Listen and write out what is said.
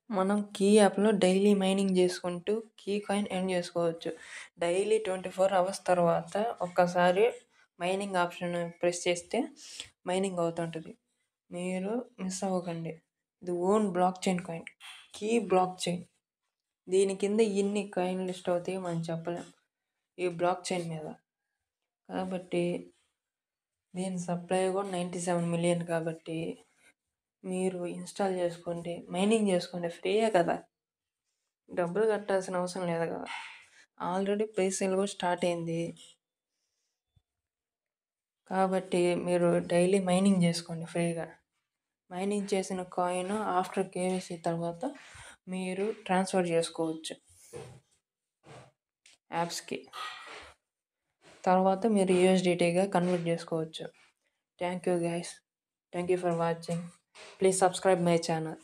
మనం కీ యాప్‌లో daily mining చేసుకుంటూ కీ కాయిన్ ఎర్న్ చేసుకోవచ్చు. డైలీ 24 అవర్స్ తర్వాత ఒక్కసారి మైనింగ్ ఆప్షన్ ప్రెస్ చేస్తే మైనింగ్ అవుతుంటది. మీరు మిస్ అవ్వకండి. ఇది own blockchain coin. Key blockchain. దీని కింద ఎన్ని కాయిన్‌లు లిస్ట్ అవుతాయో మనం చెప్పలేం. ఈ బ్లాక్ చైన్ మీద. కాబట్టి దీని సప్లై కూడా 97 మిలియన్ కాబట్టి మీరు ఇన్‌స్టాల్ చేసుకోండి. మైనింగ్ చేసుకోండి. ఫ్రీయే కదా! డబ్బులు కట్టాల్సిన అవసరం లేదు కదా! ఆల్రెడీ ప్రైస్ సేల్ కూడా స్టార్ట్ అయింది. కాబట్టి మీరు డైలీ మైనింగ్ చేసుకోండి ఫ్రీగా. మైనింగ్ చేసిన కాయిన్ ఆఫ్టర్ కేవైసీ తర్వాత మీరు ట్రాన్స్ఫర్ చేసుకోవచ్చు యాప్స్‌కి. తర్వాత మీరు యూఎస్‌డిటీగా కన్వర్ట్ చేసుకోవచ్చు. Thank you guys. Thank you for watching. Please subscribe my channel.